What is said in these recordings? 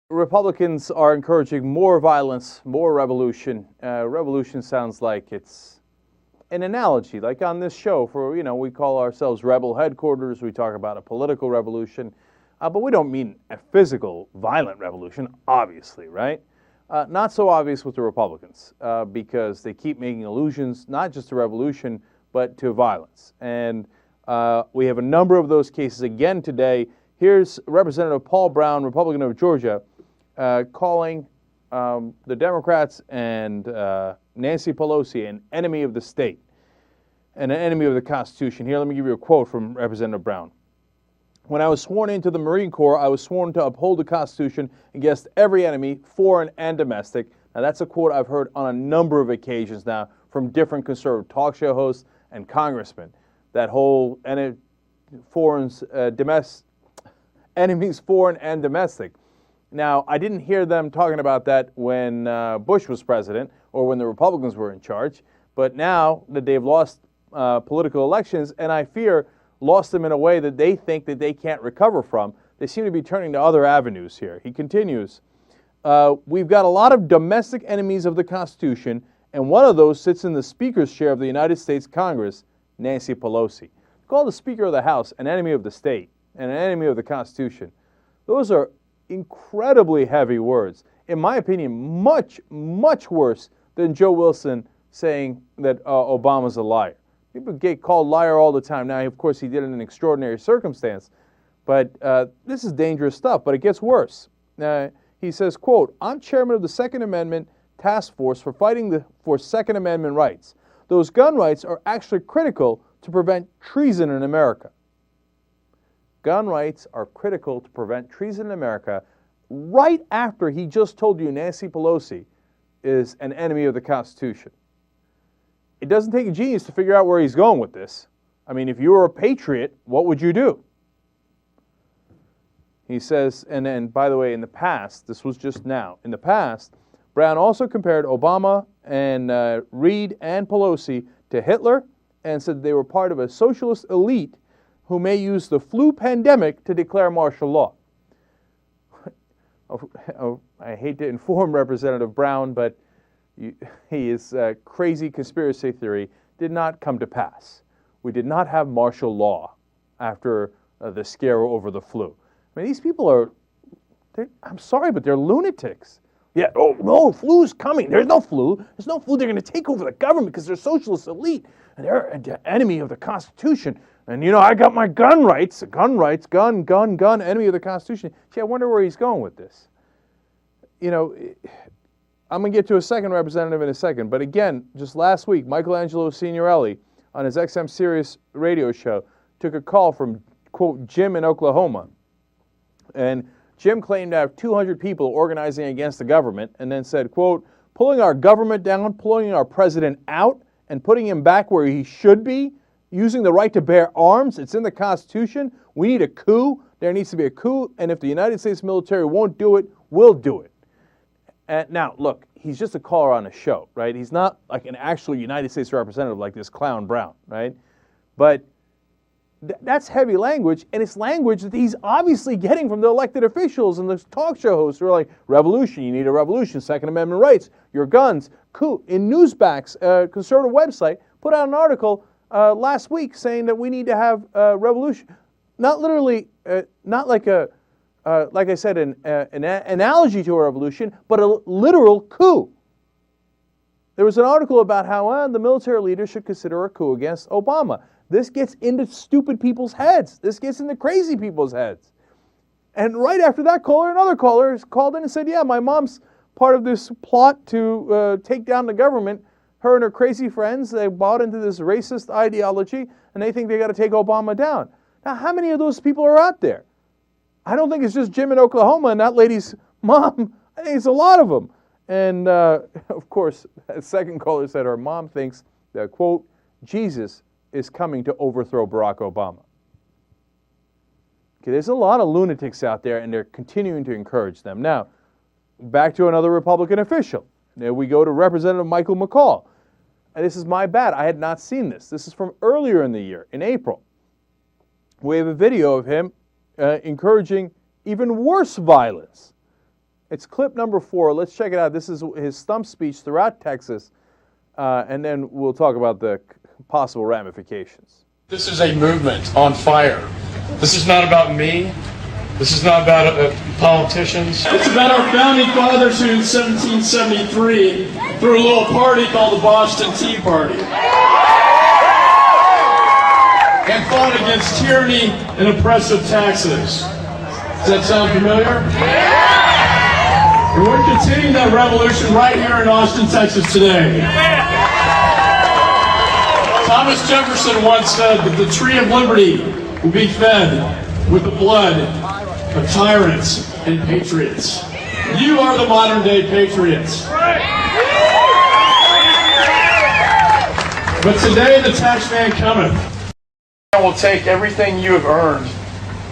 Republicans are encouraging more violence, more revolution. Revolution sounds like it's an analogy, like on this show we call ourselves Rebel Headquarters. We talk about a political revolution, but we don't mean a physical, violent revolution, obviously, right? Not so obvious with the Republicans because they keep making allusions not just to revolution, but to violence. And we have a number of those cases again today. Here's Representative Paul Brown, Republican of Georgia, calling the Democrats and Nancy Pelosi an enemy of the state and an enemy of the Constitution. Here, let me give you a quote from Representative Brown. When I was sworn into the Marine Corps, I was sworn to uphold the Constitution against every enemy, foreign and domestic. Now, that's a quote I've heard on a number of occasions now from different conservative talk show hosts and congressmen. That whole enemies, foreign and domestic. Now, I didn't hear them talking about that when Bush was president or when the Republicans were in charge, but now that they've lost political elections, and I fear lost them in a way that they think that they can't recover from, they seem to be turning to other avenues here. He continues, we've got a lot of domestic enemies of the Constitution, and one of those sits in the Speaker's chair of the United States Congress, Nancy Pelosi. Call the Speaker of the House an enemy of the state and an enemy of the Constitution. Those are incredibly heavy words. In my opinion, much, much worse than Joe Wilson saying that Obama's a liar. People get called liar all the time. Now, of course, he did it in an extraordinary circumstance, but this is dangerous stuff, but it gets worse. He says, quote, I'm chairman of the Second Amendment Task Force for fighting for Second Amendment rights. Those gun rights are actually critical to prevent treason in America. Gun rights are critical to prevent treason in America right after he just told you Nancy Pelosi is an enemy of the Constitution. It doesn't take a genius to figure out where he's going with this. I mean, if you were a patriot, what would you do? He says, and then, by the way, in the past, this was just now, in the past, Brown also compared Obama and Reid and Pelosi to Hitler and said they were part of a socialist elite who may use the flu pandemic to declare martial law. I hate to inform Representative Brown, but his crazy conspiracy theory did not come to pass. We did not have martial law after the scare over the flu. I mean, these people are, I'm sorry, but they're lunatics. Yeah, oh no, flu's coming. There's no flu. There's no flu. They're going to take over the government because they're socialist elite and they're an enemy of the Constitution. And, I got my gun rights, gun, enemy of the Constitution. Gee, I wonder where he's going with this. I'm going to get to a second representative in a second. But again, just last week, Michelangelo Signorelli on his XM Sirius radio show took a call from, quote, Jim in Oklahoma. And Jim claimed to have 200 people organizing against the government and then said, quote, pulling our government down, pulling our president out, and putting him back where he should be, using the right to bear arms. It's in the Constitution. We need a coup. There needs to be a coup. And if the United States military won't do it, we'll do it. Now, look, he's just a caller on a show, right? He's not like an actual United States representative like this clown Brown, right? But that's heavy language, and it's language that he's obviously getting from the elected officials and the talk show hosts who are like, revolution, you need a revolution, Second Amendment rights, your guns, coup. In Newsmax, a conservative website, put out an article last week saying that we need to have a revolution. Not literally, not like like I said, an analogy to a revolution, but a literal coup. There was an article about how the military leaders should consider a coup against Obama. This gets into stupid people's heads. This gets into crazy people's heads. And right after that caller, another caller called in and said, yeah, my mom's part of this plot to take down the government. Her and her crazy friends, they bought into this racist ideology, and they think they got to take Obama down. Now, how many of those people are out there? I don't think it's just Jim in Oklahoma and that lady's mom. I think it's a lot of them. And, of course, a second caller said her mom thinks that, quote, Jesus is coming to overthrow Barack Obama. Okay, there's a lot of lunatics out there, and they're continuing to encourage them. Now, back to another Republican official. Now we go to Representative Michael McCall. And this is my bad. I had not seen this. This is from earlier in the year, in April. We have a video of him encouraging even worse violence It's clip number 4. Let's check it out. This is his stump speech throughout Texas, and then we'll talk about the possible ramifications. This is a movement on fire. This is not about me. This is not about politicians. It's about our founding fathers who in 1773 threw a little party called the Boston Tea Party and fought against tyranny and oppressive taxes. Does that sound familiar? And we're continuing that revolution right here in Austin, Texas today. Thomas Jefferson once said that the tree of liberty will be fed with the blood of tyrants and patriots. You are the modern day patriots. But today the tax man cometh. I will take everything you have earned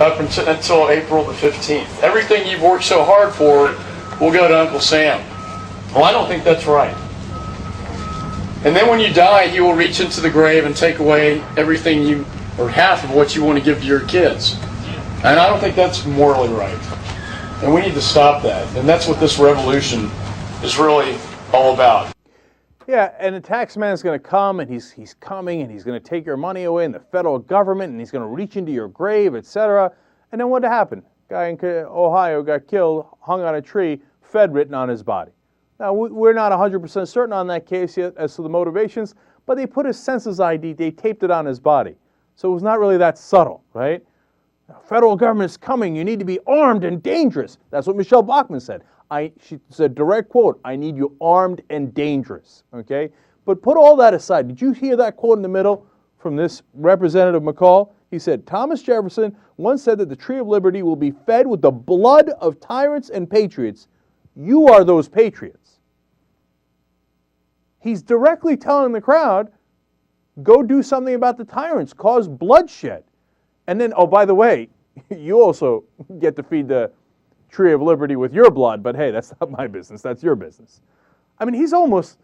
up until April the 15th. Everything you've worked so hard for will go to Uncle Sam. Well, I don't think that's right. And then when you die, he will reach into the grave and take away everything you, or half of what you want to give to your kids. And I don't think that's morally right. And we need to stop that. And that's what this revolution is really all about. Yeah, and the tax man is going to come, and he's coming, and he's going to take your money away in the federal government, and he's going to reach into your grave, etc. And then what happened? Guy in Ohio got killed, hung on a tree, Fed written on his body. Now, we're not 100% certain on that case yet as to the motivations, but they put his census ID, they taped it on his body. So it was not really that subtle, right? Federal government is coming. You need to be armed and dangerous. That's what Michelle Bachmann said. She said, direct quote, I need you armed and dangerous, okay? But put all that aside. Did you hear that quote in the middle from this Representative McCall? He said, Thomas Jefferson once said that the tree of liberty will be fed with the blood of tyrants and patriots. You are those patriots. He's directly telling the crowd, go do something about the tyrants, cause bloodshed. And then, oh, by the way, you also get to feed the tree of liberty with your blood, but hey, that's not my business, that's your business. I mean, he's almost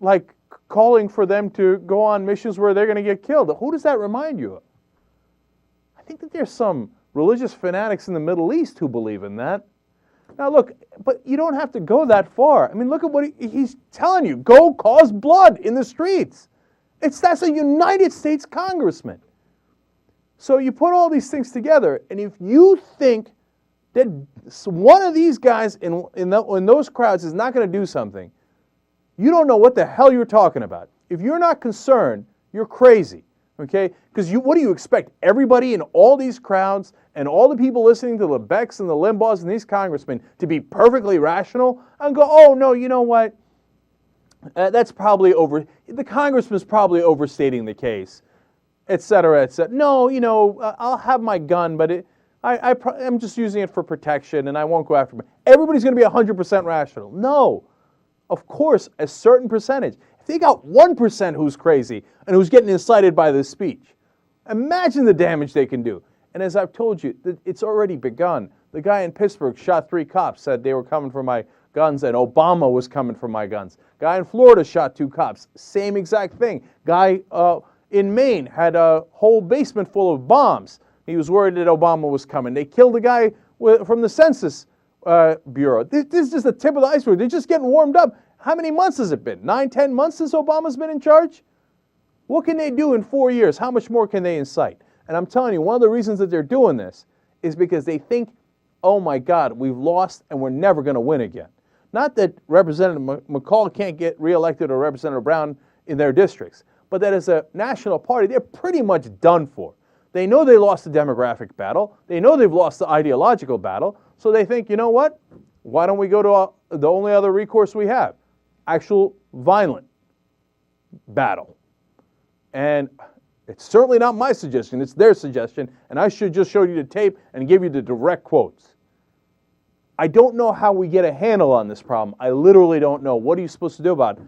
like calling for them to go on missions where they're going to get killed. Who does that remind you of? I think that there's some religious fanatics in the Middle East who believe in that. Now look, but you don't have to go that far. I mean, look at what he's telling you. Go cause blood in the streets. That's a United States congressman. So you put all these things together, and if you think that one of these guys in those crowds is not going to do something, you don't know what the hell you're talking about. If you're not concerned, you're crazy, okay? Because what do you expect? Everybody in all these crowds and all the people listening to the Becks and the Limbaughs and these congressmen to be perfectly rational and go, oh, no, you know what? That's probably the congressman's probably overstating the case, et cetera, et cetera. No, I'll have my gun, but I'm just using it for protection, and I won't go after him. Everybody's going to be 100% rational. No. Of course, a certain percentage. If they got 1% who's crazy and who's getting incited by this speech, imagine the damage they can do. And as I've told you, it's already begun. The guy in Pittsburgh shot 3 cops, said they were coming for my guns, and Obama was coming for my guns. Guy in Florida shot 2 cops. Same exact thing. Guy in Maine had a whole basement full of bombs. He was worried that Obama was coming. They killed a guy from the Census Bureau. This is just the tip of the iceberg. They're just getting warmed up. How many months has it been? 9, 10 months since Obama's been in charge? What can they do in 4 years? How much more can they incite? And I'm telling you, one of the reasons that they're doing this is because they think, oh my God, we've lost and we're never going to win again. Not that Representative McCall can't get reelected or Representative Brown in their districts, but that as a national party, they're pretty much done for. They know they lost the demographic battle. They know they've lost the ideological battle. So they think, you know what? Why don't we go to the only other recourse we have? Actual violent battle. And it's certainly not my suggestion. It's their suggestion. And I should just show you the tape and give you the direct quotes. I don't know how we get a handle on this problem. I literally don't know. What are you supposed to do about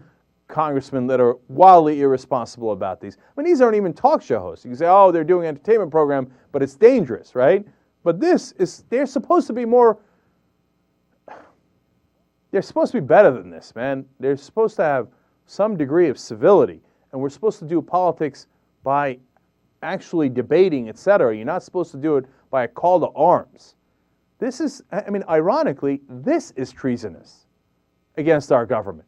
congressmen that are wildly irresponsible about these? I mean, these aren't even talk show hosts. You can say, oh, they're doing an entertainment program, but it's dangerous, right? But they're supposed to be they're supposed to be better than this, man. They're supposed to have some degree of civility, and we're supposed to do politics by actually debating, etc. You're not supposed to do it by a call to arms. This is, I mean, ironically, this is treasonous against our government.